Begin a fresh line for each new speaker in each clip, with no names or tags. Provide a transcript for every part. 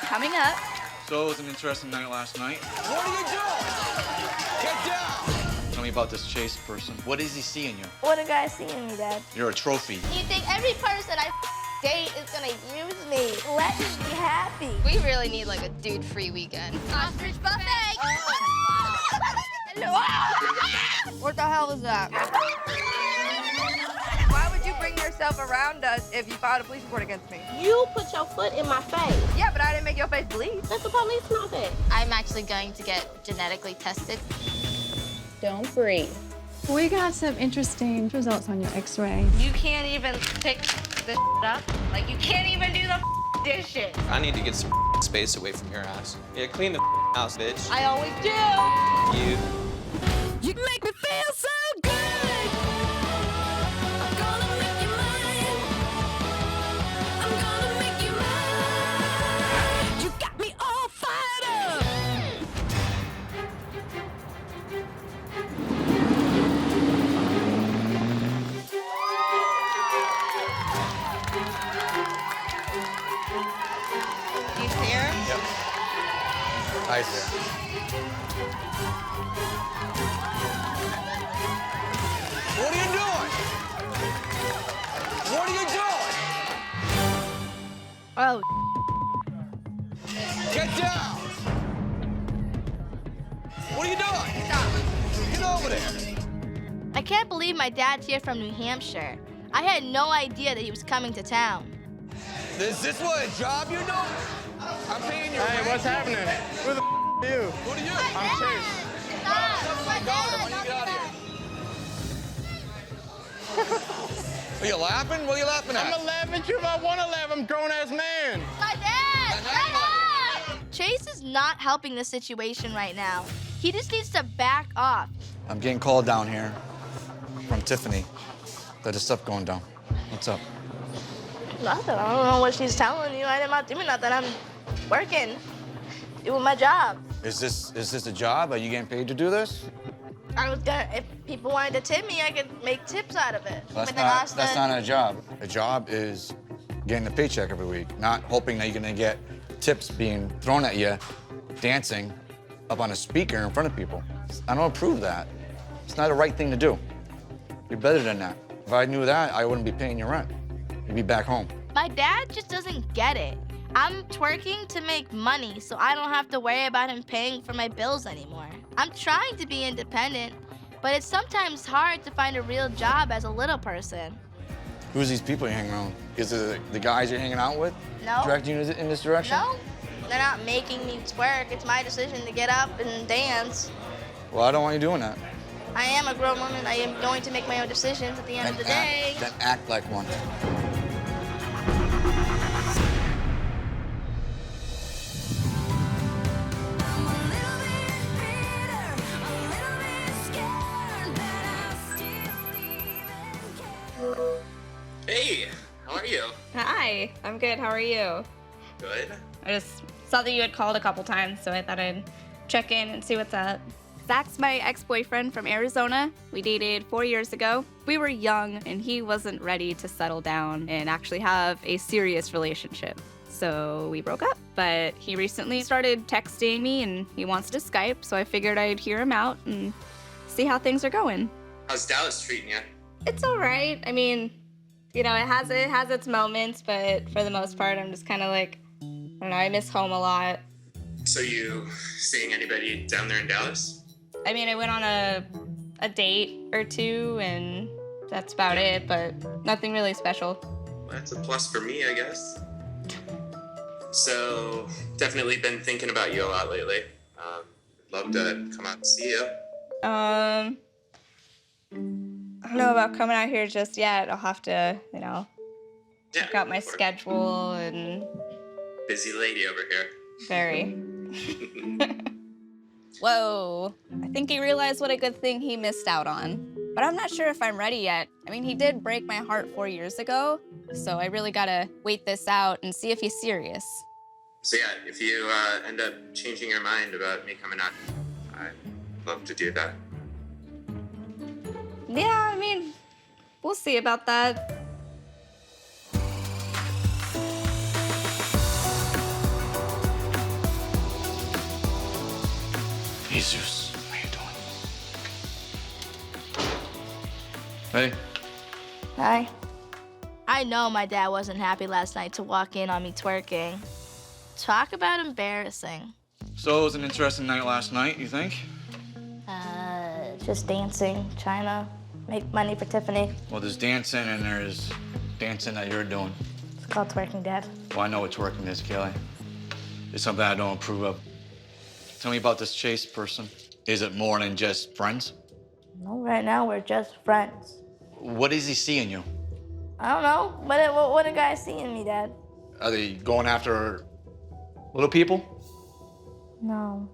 coming up.
So it was an interesting night last night.
What are you doing? Get down!
Tell me about this Chase person. What does he see in you?
What do guys see in me, Dad?
You're a trophy.
You think every person I date is gonna use me? Let me be happy.
We really need like a dude-free weekend. Ostrich buffet!
What the hell is that? Why would you bring yourself around us if you filed a police report against me?
You put your foot in my face.
Yeah, but I didn't make your face bleed.
Let the police know that.
I'm actually going to get genetically tested.
Don't breathe.
We got some interesting results on your x-ray.
You can't even pick this up. Like, you can't even do the dishes.
I need to get some space away from your ass. Yeah, clean the house, bitch.
I always do.
You.
You make me feel so good. I'm gonna make you mine. I'm gonna make you mine. You got me all fired up.
You see her?
Yep. Hi there.
What are you doing? What are you doing?
Oh.
Get down! What are you doing? Stop. Get over there.
I can't believe my dad's here from New Hampshire. I had no idea that he was coming to town.
Is this what a job you do? I'm paying your rent.
Hey, what's happening? Who the are you?
Who are you?
I'm Chase.
Oh my God, why don't you get out of here? Are you laughing? What are you laughing at?
I'm 11, you about 111, grown-ass man.
My dad! Come on! Chase is not helping the situation right now. He just needs to back off.
I'm getting called down here from Tiffani that there's stuff going down. What's up?
Nothing. I don't know what she's telling you. I'm not doing nothing. I'm working, doing my job.
Is this a job? Are you getting paid to do this?
I was gonna, if people wanted to tip me, I could make tips out of it.
That's
But then
not,
Asta-
that's not a job. A job is getting a paycheck every week, not hoping that you're gonna get tips being thrown at you, dancing up on a speaker in front of people. I don't approve that. It's not the right thing to do. You're better than that. If I knew that, I wouldn't be paying your rent. You'd be back home.
My dad just doesn't get it. I'm twerking to make money, so I don't have to worry about him paying for my bills anymore. I'm trying to be independent, but it's sometimes hard to find a real job as a little person.
Who's these people you're hanging around? Is it the guys you're hanging out with?
No.
Directing you in this direction?
No, they're not making me twerk. It's my decision to get up and dance.
Well, I don't want you doing that.
I am a grown woman. I am going to make my own decisions at the end of the day.
Then act like one.
Hey, how are you?
Hi, I'm good. How are you?
Good.
I just saw that you had called a couple times, so I thought I'd check in and see what's up. Zach's my ex-boyfriend from Arizona. We dated 4 years ago. We were young, and he wasn't ready to settle down and actually have a serious relationship. So we broke up, but he recently started texting me, and he wants to Skype, so I figured I'd hear him out and see how things are going.
How's Dallas treating you?
It's all right. I mean, you know, it has its moments, but for the most part, I'm just kind of like, I don't know, I miss home a lot.
So you seeing anybody down there in Dallas?
I mean, I went on a date or two, and that's about it, but nothing really special.
Well, that's a plus for me, I guess. So, definitely been thinking about you a lot lately. Love to come out and see you.
I don't know about coming out here just yet. I'll have to, you know, check out my schedule and...
Busy lady over here.
Very. Whoa. I think he realized what a good thing he missed out on. But I'm not sure if I'm ready yet. I mean, he did break my heart 4 years ago, so I really gotta wait this out and see if he's serious.
So yeah, if you end up changing your mind about me coming out, I'd love to do that.
Yeah, I mean, we'll see about that.
Jesus, how you doing? Hey,
Hi. I know my dad wasn't happy last night to walk in on me twerking. Talk about embarrassing.
so it was an interesting night last night, you think?
Just dancing, trying to make money for Tiffany.
Well, there's dancing and there's dancing that you're doing.
It's called twerking, Dad.
Well, I know what twerking is, Kelly. It's something I don't approve of. Tell me about this Chase person. Is it more than just friends?
No, right now we're just friends.
What does he see in you?
I don't know. What do guys see in me, Dad?
Are they going after little people?
No,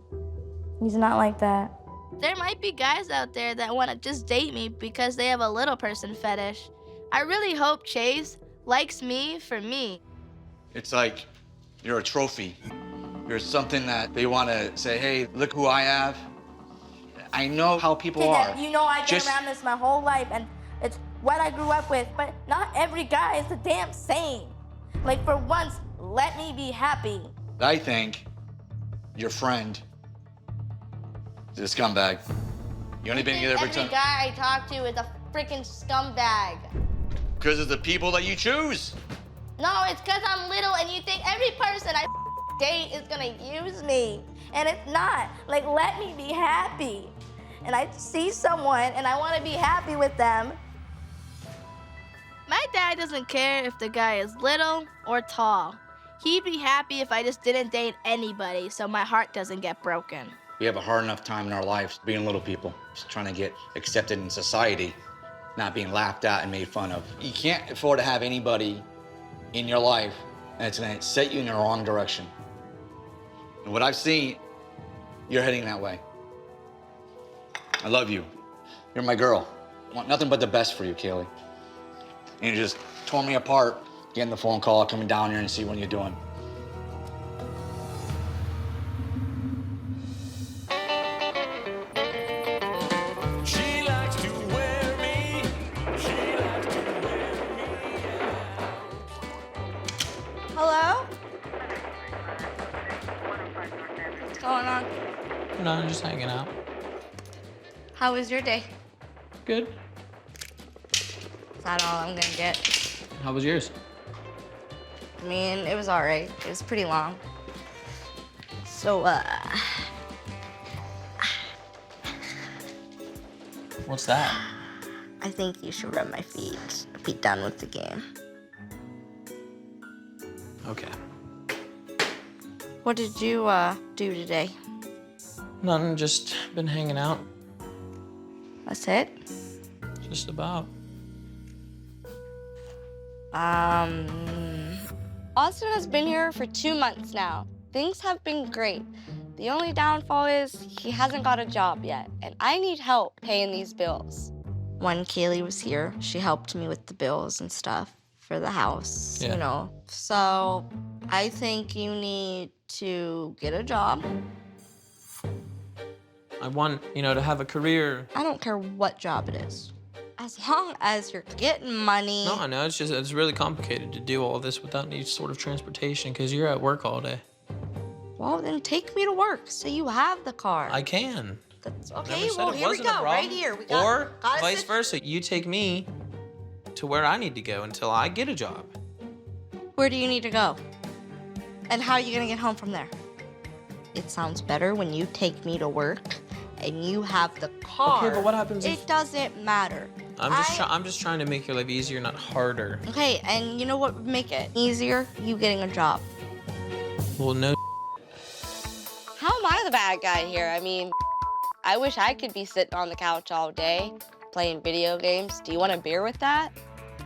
he's not like that. There might be guys out there that want to just date me because they have a little person fetish. I really hope Chase likes me for me.
It's like you're a trophy. You're something that they want to say, hey, look who I have. I know how people are.
You know I've been around this my whole life, and it's what I grew up with, but not every guy is the damn same. Like, for once, let me be happy.
I think your friend is a scumbag. You only been together for
Every guy I talk to is a freaking scumbag.
because of the people that you choose.
No, it's because I'm little, and you think every person I date is gonna use me. And it's not. Like, let me be happy. And I see someone, and I want to be happy with them. My dad doesn't care if the guy is little or tall. He'd be happy if I just didn't date anybody so my heart doesn't get broken.
We have a hard enough time in our lives being little people, just trying to get accepted in society, not being laughed at and made fun of. You can't afford to have anybody in your life and it's gonna set you in the wrong direction. And what I've seen, you're heading that way. I love you. You're my girl. I want nothing but the best for you, Kaylee. And you just tore me apart, getting the phone call, coming down here and see what you're doing.
She likes to wear me. She likes to wear me.
Hello? What's going on?
No, I'm just hanging out.
How was your day?
Good.
Is that all I'm gonna get?
How was yours?
I mean, it was all right. It was pretty long. So,
What's that?
I think you should rub my feet. Be done with the game.
Okay.
What did you, do today?
Nothing, just been hanging out.
That's it?
Just about.
Austin has been here for 2 months now. Things have been great. The only downfall is he hasn't got a job yet, and I need help paying these bills. When Kaylee was here, she helped me with the bills and stuff for the house,
Yeah.
you know. So I think you need to get a job.
I want, to have a career.
I don't care what job it is. As long as you're getting money.
No, I know, it's really complicated to do all this without any sort of transportation because you're at work all day.
Well, then take me to work so you have the car.
I can.
That's
Never
okay,
said
well,
it
here we
wasn't a
go,
problem.
right here. We
Or
gotta
vice
sit-
versa, you take me to where I need to go until I get a job.
Where do you need to go? And how are you gonna get home from there? It sounds better when you take me to work and you have the car.
Okay, but what happens if...
It doesn't matter.
I'm just trying to make your life easier, not harder.
Okay, and you know what would make it easier? You getting a job.
Well, no.
How am I the bad guy here? I mean, I wish I could be sitting on the couch all day playing video games. Do you want a beer with that?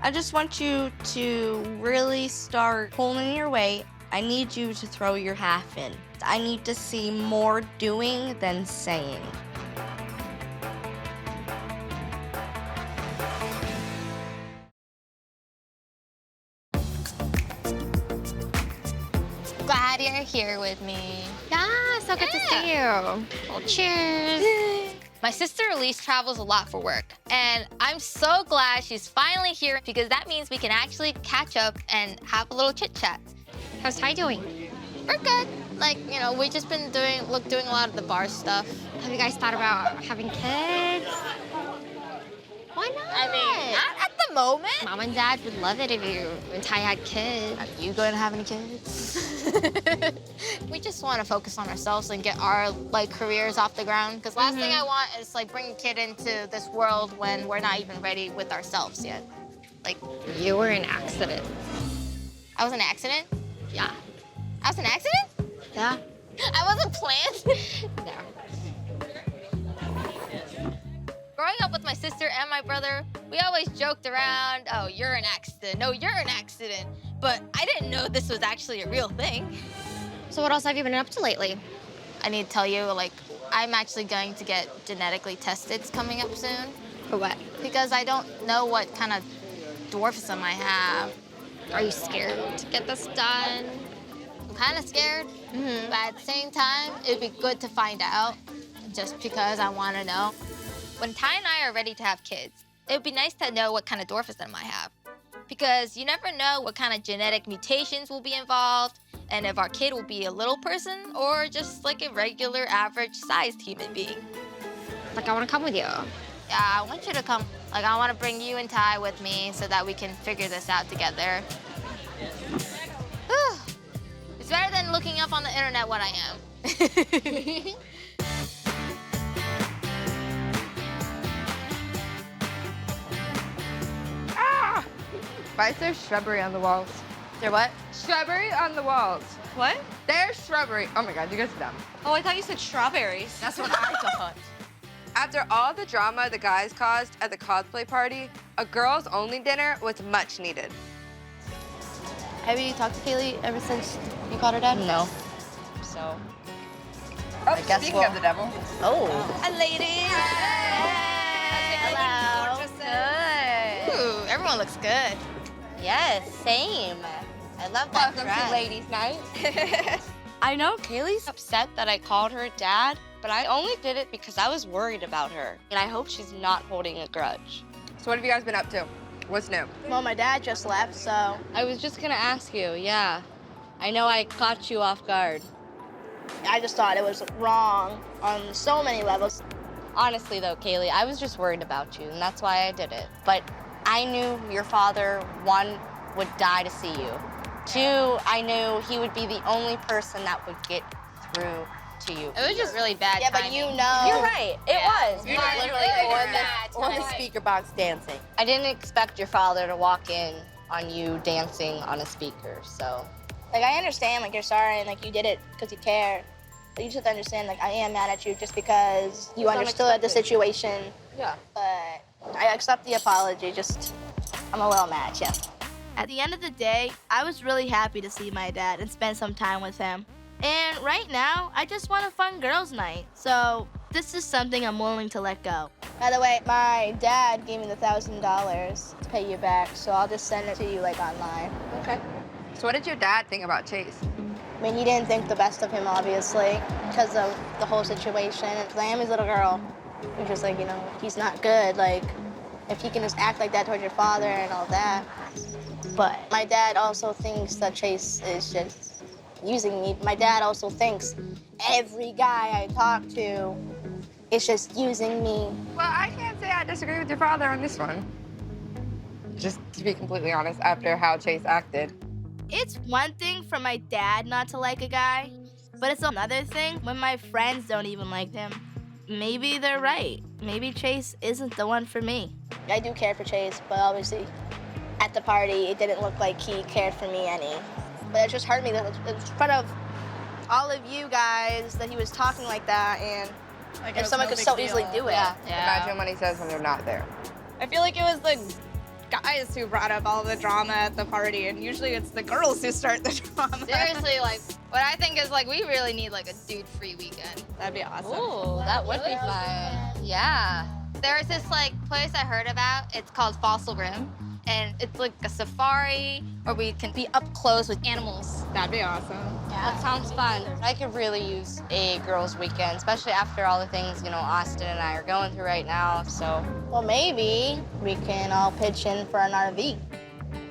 I just want you to really start pulling your weight. I need you to throw your half in. I need to see more doing than saying.
Glad you're here with me. Yeah, so good to see you. Well, cheers. My sister Elise travels a lot for work, and I'm so glad she's finally here because that means we can actually catch up and have a little chit chat. How's Ty doing? We're good. Like, you know, we've just been doing a lot of the bar stuff.
Have you guys thought about having kids?
Why not?
I mean,
not at the moment.
Mom and Dad would love it if you and Ty had kids.
Are you going to have any kids? We just want to focus on ourselves and get our like careers off the ground. Because last thing I want is like bring a kid into this world when we're not even ready with ourselves yet. Like,
You were an accident.
I was an accident?
Yeah.
I was an accident?
Yeah.
I wasn't planned.
No.
Growing up with my sister and my brother, we always joked around, oh, you're an accident. No, you're an accident. But I didn't know this was actually a real thing.
So what else have you been up to lately?
I need to tell you, like, I'm actually going to get genetically tested coming up soon.
For what?
Because I don't know what kind of dwarfism I have.
Are you scared to get this done?
I'm kind of scared, but at the same time, it'd be good to find out just because I want to know. When Ty and I are ready to have kids, it would be nice to know what kind of dwarfism I have. Because you never know what kind of genetic mutations will be involved, and if our kid will be a little person or just like a regular average-sized human being.
Like, I want to come with you.
Yeah, I want you to come. Like, I want to bring you and Ty with me so that we can figure this out together. It's better than looking up on the internet what I am.
Why is there shrubbery on the walls?
There what?
Shrubbery on the walls.
What?
There's shrubbery. Oh my God, you guys are dumb.
Oh, I thought you said strawberries.
That's what I thought. After all the drama the guys caused at the cosplay party, a girls-only dinner was much needed.
Have you talked to Kaylee ever since you called her dad?
No. So.
Oh, speaking of the devil.
Oh.
Hi, ladies. Hello. Good. Ooh, everyone looks good.
Yes, same. I love that
Welcome
dress.
to ladies' night.
I know Kaylee's upset that I called her dad, but I only did it because I was worried about her. And I hope she's not holding a grudge.
So what have you guys been up to? What's new?
Well, my dad just left, so.
I was just gonna ask you, yeah. I know I caught you off guard.
I just thought it was wrong on so many levels.
Honestly though, Kaylee, I was just worried about you, and that's why I did it. But I knew your father, one, would die to see you. Two, I knew he would be the only person that would get through to you.
It was just really bad
Yeah, but
timing.
you know.
You're right, it was.
You were literally
on the speaker box dancing.
I didn't expect your father to walk in on you dancing on a speaker, so.
Like, I understand, like, you're sorry and, like, you did it because you care. But you just have to understand, like, I am mad at you just because you understood the situation.
Yeah.
But I accept the apology, just, I'm a little mad, yeah. At the end of the day, I was really happy to see my dad and spend some time with him. And right now, I just want a fun girls' night. So this is something I'm willing to let go. By the way, my dad gave me the $1,000 to pay you back, so I'll just send it to you, like, online.
Okay. So what did your dad think about Chase?
I mean, he didn't think the best of him, obviously, because of the whole situation. I am his little girl. He's just like, you know, he's not good. Like, if he can just act like that towards your father and all that. But my dad also thinks that Chase is just using me. My dad also thinks every guy I talk to is just using me.
Well, I can't say I disagree with your father on this one. Just to be completely honest, after how Chase acted.
It's one thing for my dad not to like a guy, but it's another thing when my friends don't even like him. Maybe they're right. Maybe Chase isn't the one for me. I do care for Chase, but obviously at the party, it didn't look like he cared for me any. But it just hurt me that in front of all of you guys that he was talking like that, and if someone could so easily do it.
Yeah.
Imagine what he says when you're not there.
I feel like it was the guys who brought up all the drama at the party, and usually it's the girls who start the drama.
Seriously, like, what I think is, like, we really need, like, a dude-free weekend.
That'd be awesome.
Ooh, that would be fun. Yeah.
There's this, like, place I heard about. It's called Fossil Rim. And it's like a safari where we can be up close with animals.
That'd be awesome.
Yeah. That sounds fun. I could really use a girls' weekend, especially after all the things, you know, Asta and I are going through right now, so.
Well, maybe we can all pitch in for an RV.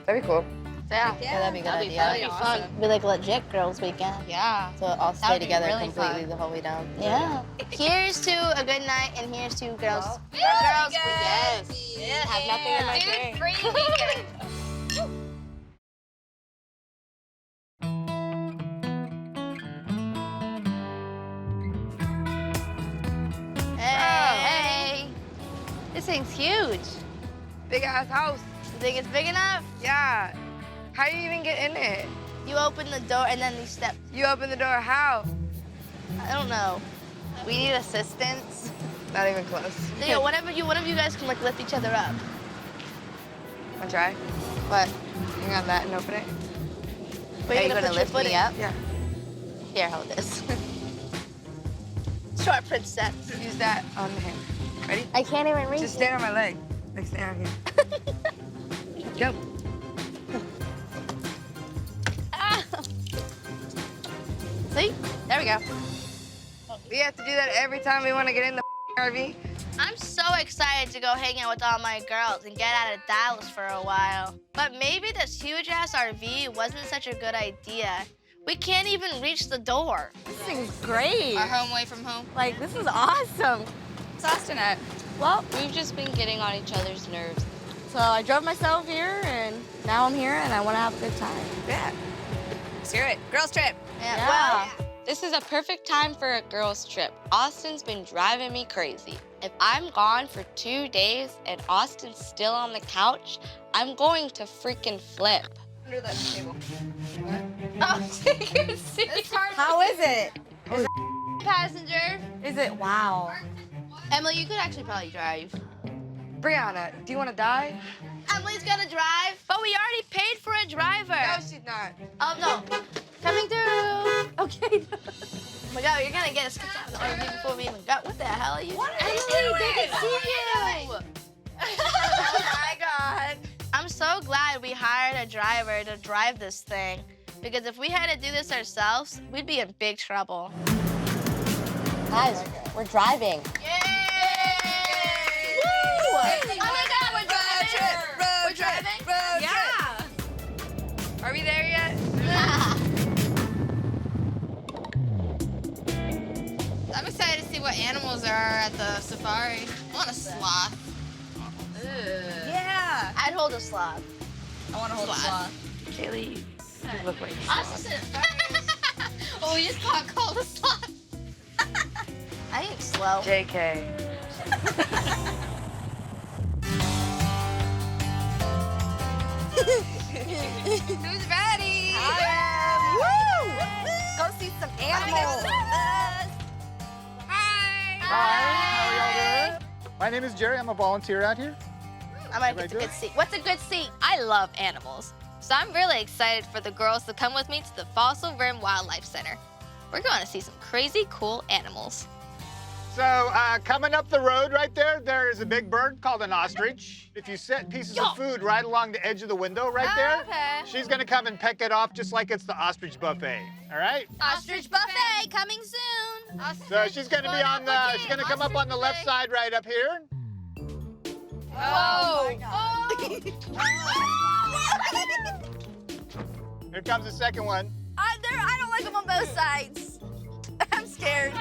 That'd be cool.
Yeah.
that'd be a good idea.
That'd be fun.
Be like legit girls' weekend.
Yeah.
So all
That
stay
would be
together
really
completely
fun.
the whole way down.
Yeah.
Here's to a good night, and here's to girls.
Girls weekend. Yes. Have nothing in my drink.
Dude, free weekend.
Hey.
This thing's huge. Big ass house.
You think it's big enough?
Yeah. How do you even get in it?
You open the door and then these steps.
You open the door, how?
I don't know.
We need assistance. Not even close.
Theo, one of you guys can like lift each other up.
Wanna try? What? Hang on that and open it.
Wait,
Are you
put
gonna
your
lift
foot
me
in?
up?
Yeah.
Here, hold this.
Short princess.
Use that on him. Ready?
I can't even reach
Just stand on my leg. Like stand on here. Go.
See? There we go.
We have to do that every time we want to get in the RV.
I'm so excited to go hang out with all my girls and get out of Dallas for a while. But maybe this huge-ass RV wasn't such a good idea. We can't even reach the door.
This thing's great.
Our home away from home.
Like, this is awesome.
What's Austin at?
Well,
We've just been getting on each other's nerves.
so I drove myself here, and now I'm here, and I want to have a good time.
Yeah. Let's hear it. Girls trip.
Yeah. Well,
This is a perfect time for a girls' trip. Austin's been driving me crazy. If I'm gone for 2 days and Austin's still on the couch, I'm going to freaking flip.
Under that table.
Oh, take your seat.
How is it?
passenger.
Is it? Wow.
Emily, you could actually probably drive.
Brianna, do you want to die?
Emily's gonna drive, but we already paid for a driver.
No, she's not.
Oh, no. Coming through. Okay. Oh my God, you're gonna get us kicked out of the RV before we even got. What the hell are you? Emily, they can see you. Oh my God. I'm so glad we hired a driver to drive this thing, because if we had to do this ourselves, we'd be in big trouble.
Guys, we're driving.
Road trip. Yeah. Are we there yet?
I'm excited to see what animals are at the safari. I want a sloth.
Yeah. I'd hold a sloth.
I want to hold a sloth.
Kaylee, you look like
Oh, you just got called a sloth.
I think slow.
JK. Who's ready?
Woo! Go see some animals.
Hi. My name is Jerry. I'm a volunteer out here.
I might get a good seat. What's a good seat?
I love animals, so I'm really excited for the girls to come with me to the Fossil Rim Wildlife Center. We're going to see some crazy cool animals.
So coming up the road right there, there is a big bird called an ostrich. If you set pieces of food right along the edge of the window right there, she's gonna come and peck it off just like it's the ostrich buffet. All right?
Ostrich buffet coming soon.
So she's gonna be on the, she's gonna come up on the left side right up here.
Oh.
Here comes the second one.
I don't like them on both sides. I'm scared.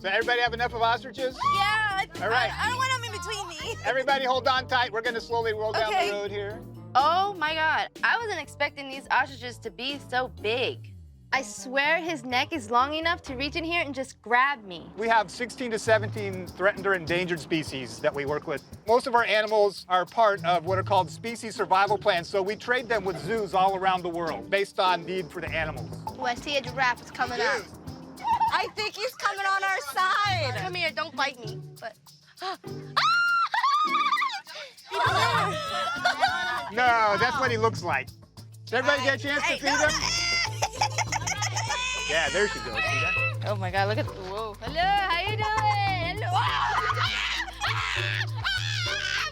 So everybody have enough of ostriches?
Yeah.
All right.
I don't want them in between me.
Everybody hold on tight. We're gonna slowly roll down the road here.
Oh my God, I wasn't expecting these ostriches to be so big. I swear his neck is long enough to reach in here and just grab me.
We have 16 to 17 threatened or endangered species that we work with. Most of our animals are part of what are called species survival plans, so we trade them with zoos all around the world based on need for the animals.
Oh, I see a giraffe. It's coming up.
I think he's coming on our side.
Come here. Don't bite me. But.
No, that's what he looks like. Does everybody get a chance to feed him? Yeah, there she goes. See that?
Oh my God, look at the whoa. Hello, how you doing? Hello.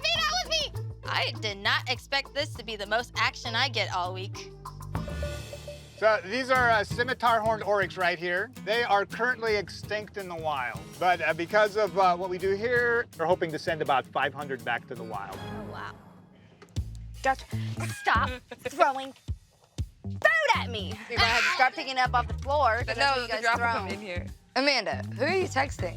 Be that with me. I did not expect this to be the most action I get all week.
So these are scimitar horned oryx right here. They are currently extinct in the wild. But because of what we do here, we're hoping to send about 500 back to the wild.
Oh, wow.
Just stop throwing food at me. You're gonna have to start picking it up off the floor.
No, the drop will come in here. Amanda, who are you texting?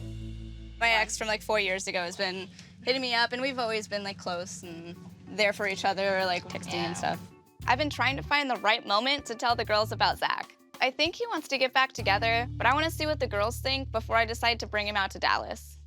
My ex from like 4 years ago has been hitting me up, and we've always been like close and there for each other, or like texting and stuff. I've been trying to find the right moment to tell the girls about Zach. I think he wants to get back together, but I want to see what the girls think before I decide to bring him out to Dallas.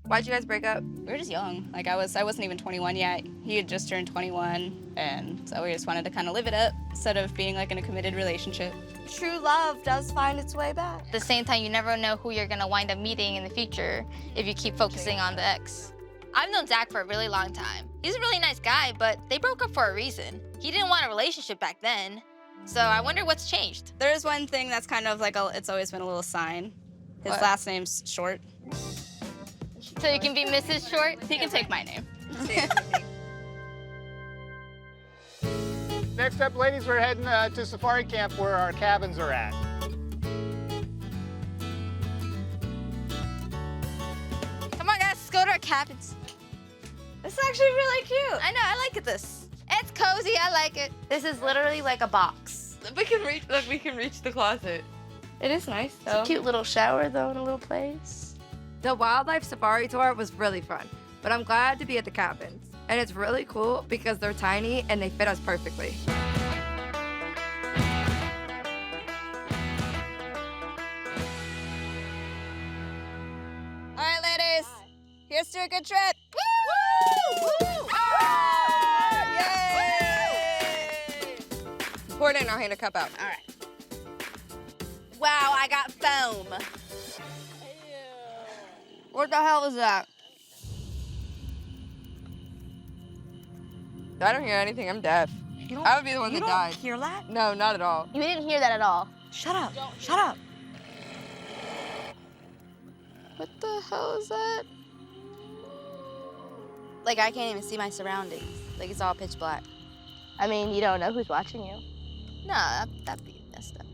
Why'd you guys break up?
We were just young. Like I wasn't even 21 yet. He had just turned 21, and so we just wanted to kind of live it up instead of being like in a committed relationship.
True love does find its way back.
At the same time, you never know who you're gonna wind up meeting in the future if you keep focusing on the ex. I've known Zach for a really long time. He's a really nice guy, but they broke up for a reason. He didn't want a relationship back then. So I wonder what's changed.
There's one thing that's kind of like it's always been a little sign. His last name's Short.
So you can be Mrs. Short?
He can take my name.
Next up, ladies, we're heading to safari camp where our cabins are at.
Come on, guys, let's go to our cabins.
It's actually really cute.
I know, I like this. It's cozy, I like it.
This is literally like a box.
We can reach the closet.
It is nice, though.
It's a cute little shower, though, in a little place.
The wildlife safari tour was really fun, but I'm glad to be at the cabins. And it's really cool because they're tiny and they fit us perfectly.
All right, ladies. Here's to a good trip.
Woo! Woo! Yay! Pour it in, I'll hand a cup out.
All right. Wow, I got foam.
What the hell is that? I don't hear anything, I'm deaf. I would be the one that died.
You don't hear that?
No, not at all.
You didn't hear that at all.
Shut up. Shut up.
What the hell is that? Like, I can't even see my surroundings. Like, it's all pitch black.
I mean, you don't know who's watching you.
No, that'd be messed up.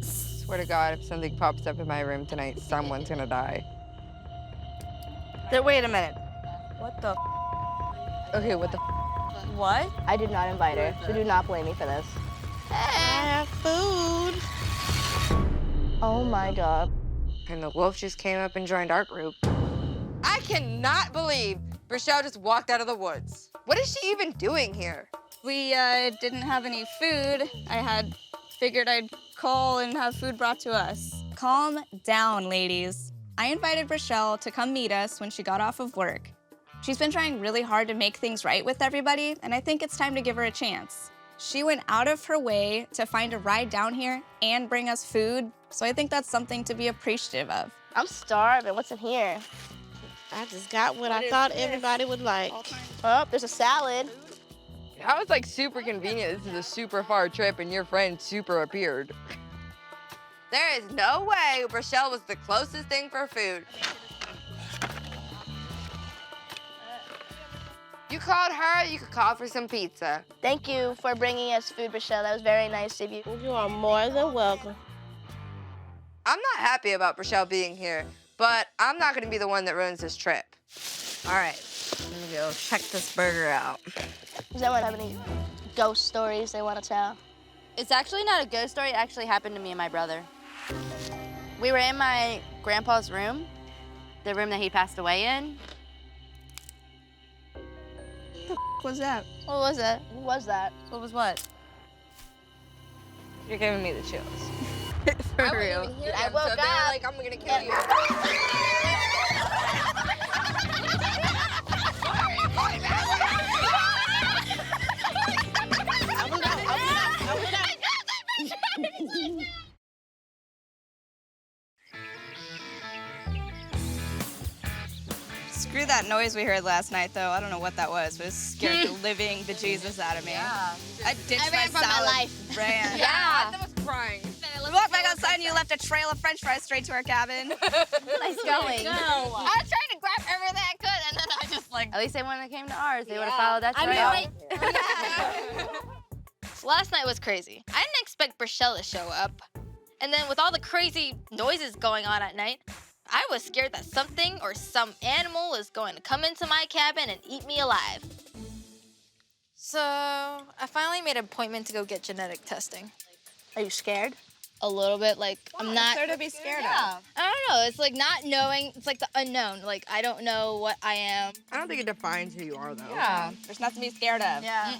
Swear to God, if something pops up in my room tonight, someone's gonna die.
Wait a minute. What the?
Okay, what the?
What?
I did not invite her, so do not blame me for this.
Have food.
Oh my God.
And the wolf just came up and joined our group. I cannot believe Rochelle just walked out of the woods. What is she even doing here?
We didn't have any food. I had figured I'd call and have food brought to us. Calm down, ladies. I invited Rochelle to come meet us when she got off of work. She's been trying really hard to make things right with everybody, and I think it's time to give her a chance. She went out of her way to find a ride down here and bring us food, so I think that's something to be appreciative of.
I'm starving. What's in here?
I just got what I thought everybody would like.
Oh, there's a salad.
That was like super convenient. This is a super far trip and your friend super appeared. There is no way Rochelle was the closest thing for food. You called her, you could call for some pizza.
Thank you for bringing us food, Rochelle. That was very nice of you.
You are more than welcome.
I'm not happy about Rochelle being here, but I'm not gonna be the one that ruins this trip. All right, let me go check this burger out.
Does anyone have any ghost stories they want to tell?
It's actually not a ghost story. It actually happened to me and my brother. We were in my grandpa's room, the room that he passed away in.
What was that?
What was that? Who was that?
What was what? You're giving me the chills. For real.
I woke
so
up.
Like, I'm gonna kill you.
Screw that noise we heard last night, though. I don't know what that was, but it scared the living bejesus out of me.
Yeah.
I ditched
ran
my
for my
salad.
life.
Ran.
Yeah, I was crying.
We walked back outside and you left a trail of french fries straight to our cabin.
Nice going.
I was trying to grab everything I could, and then I just like...
At least they wouldn't have came to ours. They would have followed that trail.
Last night was crazy. I didn't expect Rochelle to show up. And then with all the crazy noises going on at night, I was scared that something or some animal is going to come into my cabin and eat me alive. So, I finally made an appointment to go get genetic testing.
Are you scared?
A little bit, like, I'm not...
What's there to be scared of?
I don't know, it's like not knowing, it's like the unknown. Like, I don't know what I am.
I don't think it defines who you are, though.
Yeah, there's nothing to be scared of.
Yeah.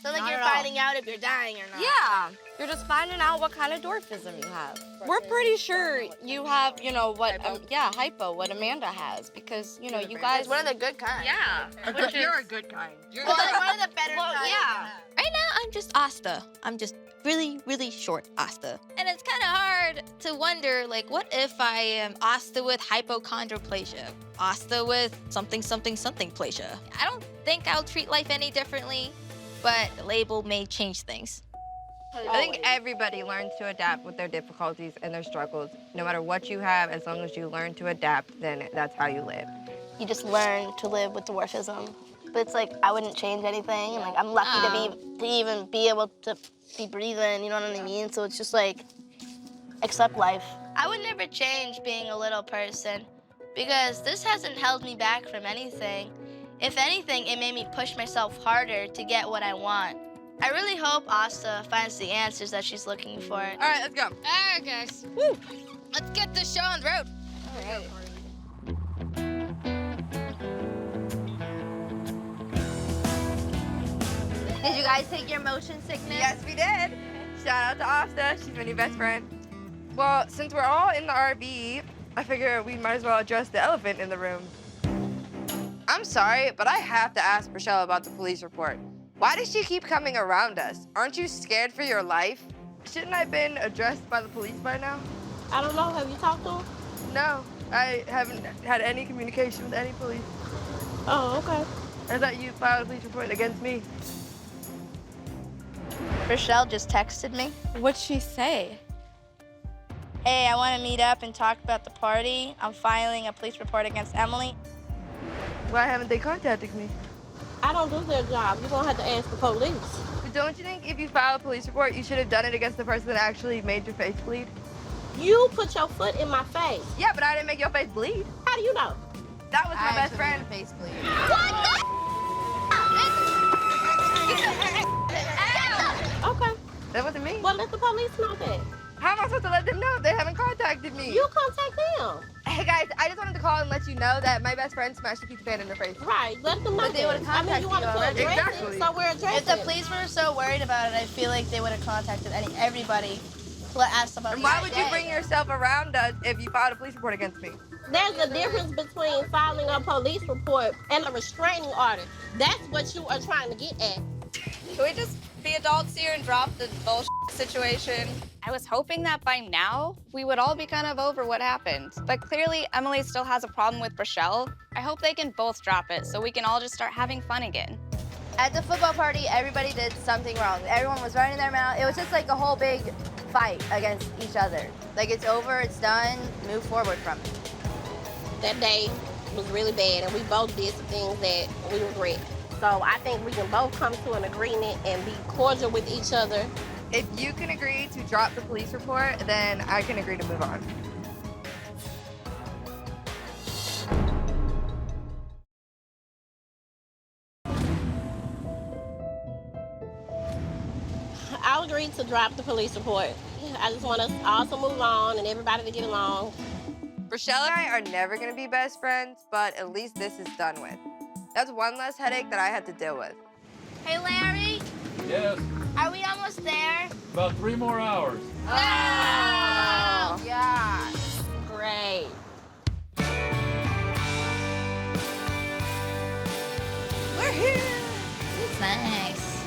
So like
Not
you're
at all.
finding out if you're dying or not.
Yeah, you're just finding out what kind of dwarfism you have. We're pretty sure you have, you know, what, hypo, what Amanda has, because, you know, you guys.
It's one of the good kinds.
Yeah. You're a good kind.
Well, like one of the better
Well,
kinds.
yeah.
Right now, I'm just Asta. I'm just really, really short Asta. And it's kind of hard to wonder, like, what if I am Asta with hypochondroplasia? Asta with something, something, something plasia? I don't think I'll treat life any differently, but the label may change things.
I think everybody learns to adapt with their difficulties and their struggles. No matter what you have, as long as you learn to adapt, then that's how you live.
You just learn to live with dwarfism. But it's like I wouldn't change anything. Like I'm lucky to even be able to be breathing, you know what I mean? So it's just like accept life. I would never change being a little person because this hasn't held me back from anything. If anything, it made me push myself harder to get what I want. I really hope Asta finds the answers that she's looking for.
All right, let's go.
All right, guys. Woo! Let's get this show on the road.
All right.
Did you guys take your motion sickness?
Yes, we did. Shout out to Asta. She's my new best friend. Well, since we're all in the RV, I figure we might as well address the elephant in the room. I'm sorry, but I have to ask Rochelle about the police report. Why does she keep coming around us? Aren't you scared for your life? Shouldn't I have been addressed by the police by now?
I don't know. Have you talked to him?
No, I haven't had any communication with any police.
Oh, okay.
I thought you filed a police report against me.
Rochelle just texted me.
What'd she say?
Hey, I want to meet up and talk about the party. I'm filing a police report against Emily.
Why haven't they contacted me?
I don't do their job. You're going to have to ask the police.
But don't you think if you file a police report, you should have done it against the person that actually made your face bleed?
You put your foot in my face.
Yeah, but I didn't make your face bleed.
How do you know?
That was my best friend.
Face bleed.
Okay.
That wasn't me.
Well, let the police know that.
How am I supposed to let them know? They haven't contacted me.
You contact them.
Hey guys, I just wanted to call and let you know that my best friend smashed a pizza pan in her face.
Right. Let them know.
But they
that.
would've contacted
you want
you
to
already.
address
Exactly.
it, so we're addressing
If the
it.
police were so worried about it, I feel like they would have contacted everybody to ask about
And
the
why would you
day.
bring yourself around us if you filed a police report against me?
There's a difference between filing a police report and a restraining order. That's what you are trying to get at.
Can we just be adults here and drop the bullshit situation? I was hoping that by now we would all be kind of over what happened. But clearly Emily still has a problem with Rochelle. I hope they can both drop it so we can all just start having fun again.
At the football party, everybody did something wrong. Everyone was running their mouth. It was just like a whole big fight against each other. Like it's over, it's done, move forward from it.
That day was really bad, and we both did some things that we regret. So I think we can both come to an agreement and be cordial with each other.
If you can agree to drop the police report, then I can agree to move on.
I'll agree to drop the police report. I just want us all to move on and everybody to get along.
Rochelle and I are never gonna be best friends, but at least this is done with. That's one less headache that I had to deal with.
Hey, Larry,
Yes,
are we almost there?
about 3 more hours.
Oh,
Yeah. Great.
We're here!
It's nice.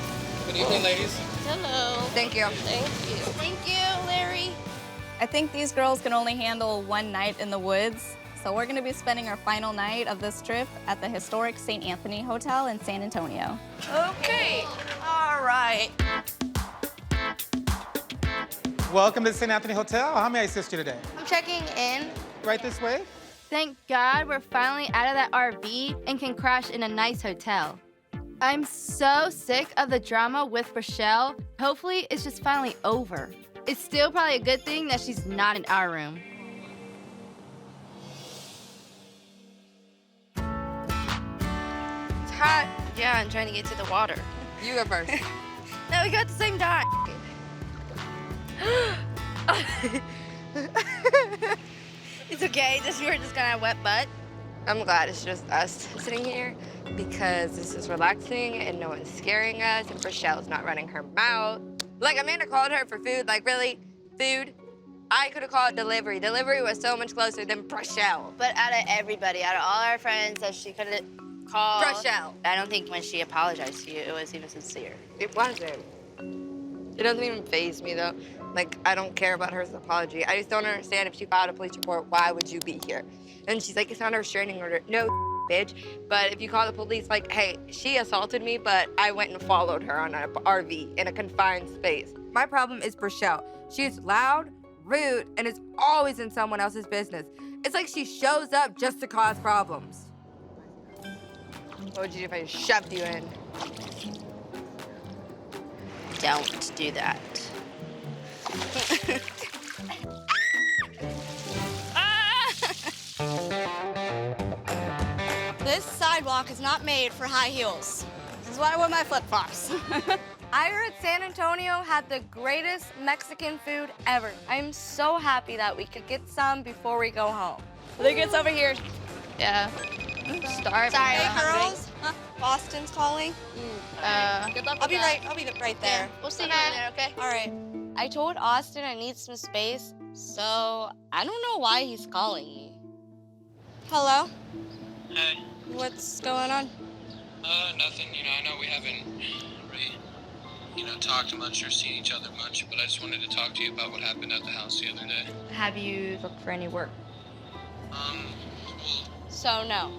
Good evening, ladies.
Hello.
Thank you.
Thank you.
Thank you, Larry.
I think these girls can only handle one night in the woods, so we're gonna be spending our final night of this trip at the historic St. Anthony Hotel in San Antonio.
Okay.
All right.
Welcome to the St. Anthony Hotel. How may I assist you today?
I'm checking in.
Right this way?
Thank God we're finally out of that RV and can crash in a nice hotel. I'm so sick of the drama with Rochelle. Hopefully it's just finally over. It's still probably a good thing that she's not in our room.
It's hot.
Yeah, I'm trying to get to the water.
You go first.
No, we go at the same time. It's okay, we're just gonna have wet butt.
I'm glad it's just us sitting here because this is relaxing and no one's scaring us and Rochelle's not running her mouth. Like, Amanda called her for food. Like, really? Food? I could have called delivery. Delivery was so much closer than Rochelle.
But out of everybody, out of all our friends that she could have called,
Rochelle.
I don't think when she apologized to you, it was even sincere.
It wasn't. It doesn't even faze me, though. Like, I don't care about her apology. I just don't understand if she filed a police report, why would you be here? And she's like, it's not a restraining order. No, bitch. But if you call the police, like, hey, she assaulted me, but I went and followed her on an RV in a confined space.
My problem is Rochelle. She's loud, rude, and is always in someone else's business. It's like she shows up just to cause problems.
What would you do if I shoved you in?
Don't do that.
This sidewalk is not made for high heels. This is why I wear my flip-flops.
I heard San Antonio had the greatest Mexican food ever. I'm so happy that we could get some before we go home.
I think it's over here.
Yeah. Starving.
Sorry,
now.
girls. Boston's calling.
Good luck
I'll be
with that.
right there.
We'll see you in there, okay?
All right.
I told Austin I need some space, so I don't know why he's calling me.
Hello?
Hey.
What's going on?
Nothing. I know we haven't really, talked much or seen each other much, but I just wanted to talk to you about what happened at the house the other day.
Have you looked for any work?
So, no.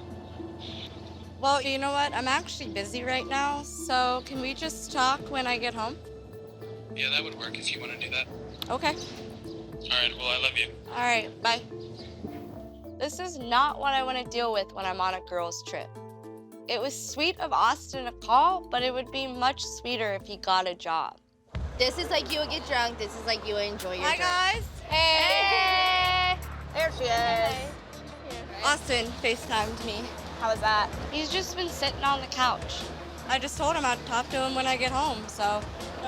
Well, you know what? I'm actually busy right now, so can we just talk when I get home?
Yeah, that would work if you want to do that.
Okay.
All right, well, I love you.
All right, bye. This is not what I want to deal with when I'm on a girls' trip. It was sweet of Austin to call, but it would be much sweeter if he got a job.
This is like you would get drunk. This is like you would enjoy your
Hi,
drink.
guys.
Hey! There she is.
Austin FaceTimed me.
How was that?
He's just been sitting on the couch. I just told him I'd talk to him when I get home, so.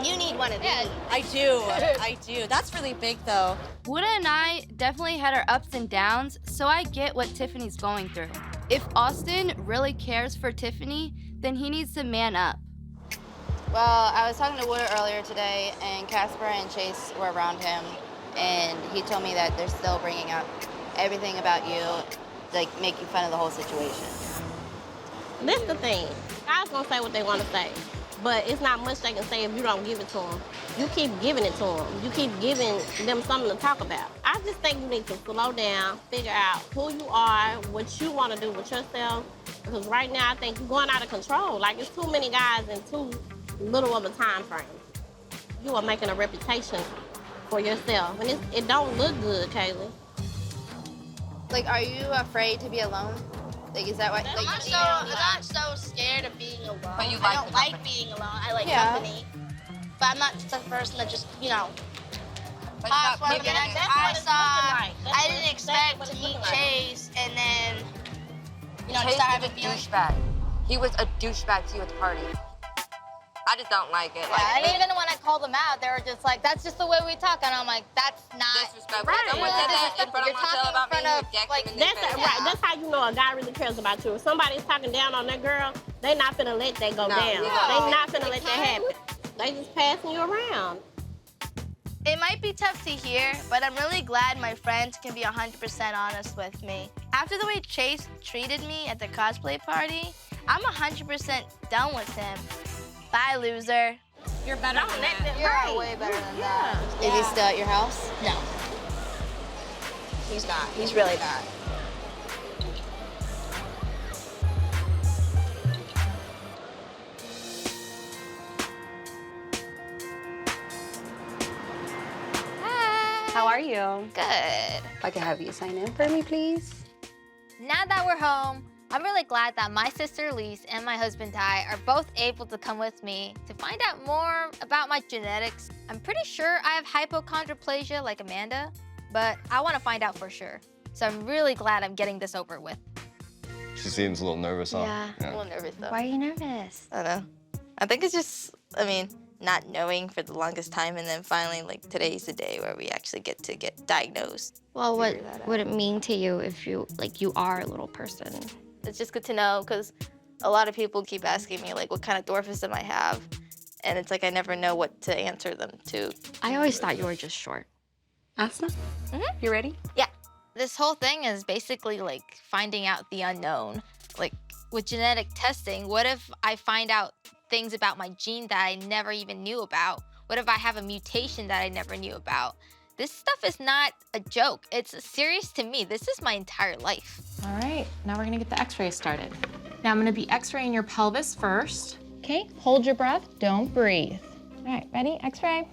You need one of these.
I do. I do. That's really big, though.
Wuda and I definitely had our ups and downs, so I get what Tiffany's going through. If Austin really cares for Tiffany, then he needs to man up.
Well, I was talking to Wuda earlier today, and Casper and Chase were around him, and he told me that they're still bringing up everything about you, like making fun of the whole situation.
That's the thing. Guys gonna say what they want to say, but it's not much they can say if you don't give it to them. You keep giving it to them. You keep giving them something to talk about. I just think you need to slow down, figure out who you are, what you want to do with yourself, because right now I think you're going out of control. Like, it's too many guys in too little of a time frame. You are making a reputation for yourself, and it don't look good, Kaylee.
Like, are you afraid to be alone? Like, is that why? Like, I'm not so scared of being alone.
But you
I don't like being alone. I like company. But I'm not the person that just,
But you're not picking it.
I didn't expect to meet Chase and then,
Chase
start
was
having
a
feelings.
douchebag. He was a douchebag to you at the party. I just don't like it.
Yeah, and even when I called them out, they were just like, that's just the way we talk. And I'm like, that's not
disrespectful.
Right.
Someone said that in front of Marcel about me, you decked him in the face.
Right. That's how you know a guy really cares about you. If somebody's talking down on that girl, they not finna let that go down. They not finna let that happen. They just passing you around.
It might be tough to hear, but I'm really glad my friends can be 100% honest with me. After the way Chase treated me at the cosplay party, I'm 100% done with him. Bye, loser.
You're better than that.
You're way better than that. Is he still at your house?
No. He's not. He's really not.
How are you?
good.
If I could have you sign in for me, please.
Now that we're home, I'm really glad that my sister Lise and my husband Ty are both able to come with me to find out more about my genetics. I'm pretty sure I have hypochondroplasia like Amanda, but I want to find out for sure. So I'm really glad I'm getting this over with.
She seems a little nervous, huh?
Yeah, a little nervous though.
Why are you nervous?
I don't know. I think it's just, I mean, not knowing for the longest time, and then finally, like, today's the day where we actually get to get diagnosed.
Well, what would it mean to you if you are a little person?
It's just good to know, because a lot of people keep asking me, like, what kind of dwarfism I have, and it's like I never know what to answer them to.
I always thought you were just short.
Asta?
You ready? Yeah. This whole thing is basically, like, finding out the unknown. Like, with genetic testing, what if I find out things about my gene that I never even knew about? What if I have a mutation that I never knew about? This stuff is not a joke. It's serious to me. This is my entire life.
All right, now we're gonna get the x-rays started. Now I'm gonna be x-raying your pelvis first.
Okay, hold your breath, don't breathe. All right, ready? X-ray.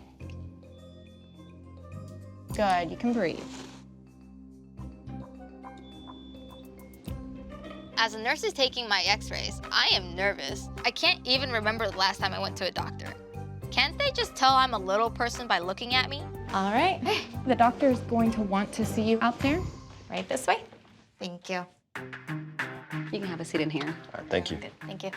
Good, you can breathe.
As a nurse is taking my x-rays, I am nervous. I can't even remember the last time I went to a doctor. Can't they just tell I'm a little person by looking at me?
All right, the doctor is going to want to see you out there. Right this way.
Thank you.
You can have a seat in here.
All right, thank you.
Good, thank you.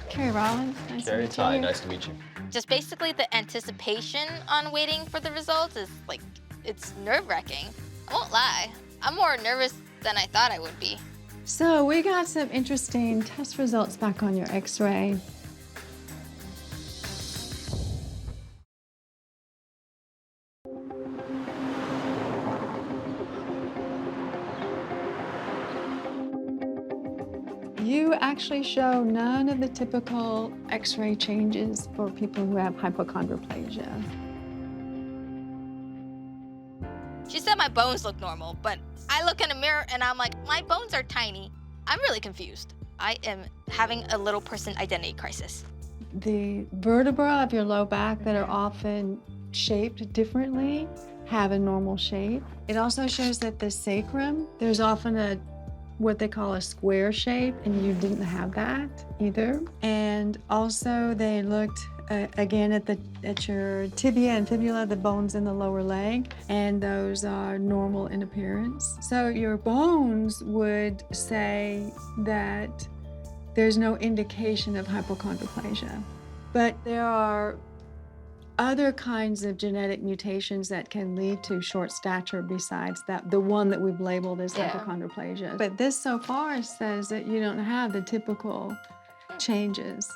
Carrie Rollins, nice to
Carrie
meet
Ty,
you.
nice to meet you.
Just basically the anticipation on waiting for the results is like, it's nerve-wracking. I won't lie, I'm more nervous than I thought I would be.
So we got some interesting test results back on your x-ray. You actually show none of the typical x-ray changes for people who have hypochondroplasia.
She said my bones look normal, but I look in a mirror and I'm like, my bones are tiny. I'm really confused. I am having a little person identity crisis.
The vertebrae of your low back that are often shaped differently have a normal shape. It also shows that the sacrum, there's often what they call a square shape, and you didn't have that either. And also they looked again at your tibia and fibula, the bones in the lower leg, and those are normal in appearance. So your bones would say that there's no indication of hypochondroplasia. But there are other kinds of genetic mutations that can lead to short stature besides that, the one that we've labeled as hypochondroplasia. But this so far says that you don't have the typical changes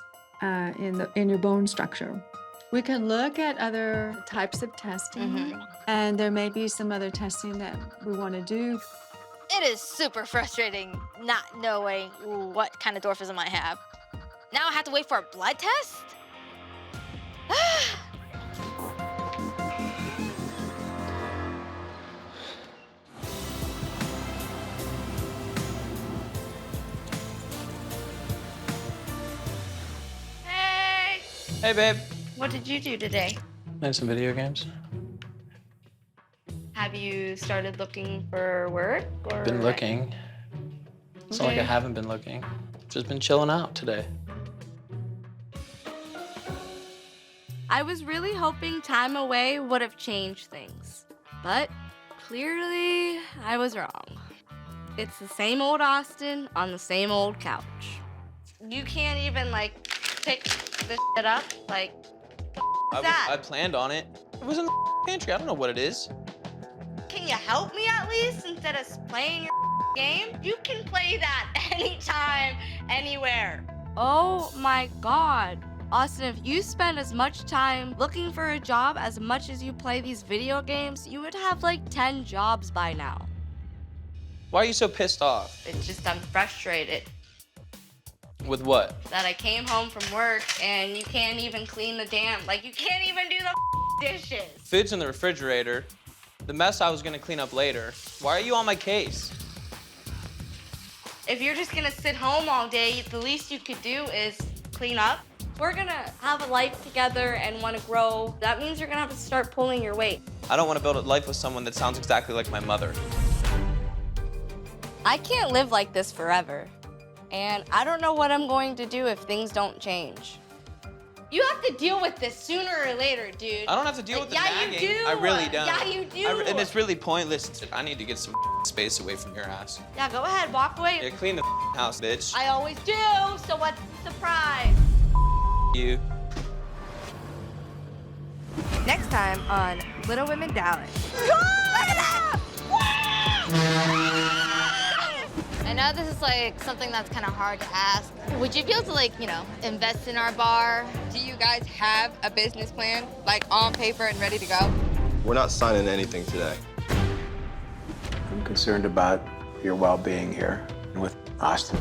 in your bone structure. We can look at other types of testing, and there may be some other testing that we want to do.
It is super frustrating not knowing what kind of dwarfism I have. Now I have to wait for a blood test?
Hey, babe.
What did you do today?
Playing some video games.
Have you started looking for work or?
Been looking. It's not like I haven't been looking. Just been chilling out today.
I was really hoping time away would have changed things, but clearly I was wrong. It's the same old Austin on the same old couch. You can't even like pick this shit up, like,
I planned on it. It was in the pantry. I don't know what it is.
can you help me at least instead of playing your game? You can play that anytime, anywhere. Oh my God. Austin, if you spend as much time looking for a job as much as you play these video games, you would have like 10 jobs by now.
Why are you so pissed off?
It's just I'm frustrated
With what?
that I came home from work and you can't even clean the damn, like you can't even do the dishes.
Food's in the refrigerator. The mess I was gonna clean up later. Why are you on my case?
If you're just gonna sit home all day, the least you could do is clean up. We're gonna have a life together and wanna grow. That means you're gonna have to start pulling your weight.
I don't want to build a life with someone that sounds exactly like my mother.
I can't live like this forever. And I don't know what I'm going to do if things don't change.
You have to deal with this sooner or later, dude.
I don't have to deal with the
Yeah,
nagging.
you do.
I really don't.
Yeah, you do.
And it's really pointless. I need to get some space away from your ass.
Yeah, go ahead, walk away.
Yeah, clean the house, bitch.
I always do, so what's the surprise?
You.
Next time on Little Women Dallas.
I know this is like something that's kind of hard to ask. Would you be able to like, you know, invest in our bar?
Do you guys have a business plan, like on paper and ready to go?
We're not signing anything today.
I'm concerned about your well-being here and with Asta.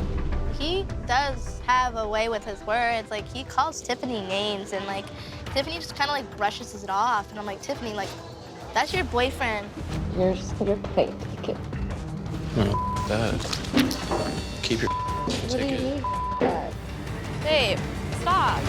He does have a way with his words. Like, he calls Tiffani names, and like, Tiffani just kind of like brushes it off. And I'm like, Tiffani, like, that's your boyfriend.
You're plate ticket.
No, Dad. Keep your
What do you
ticket.
mean, Dad?
Babe, stop.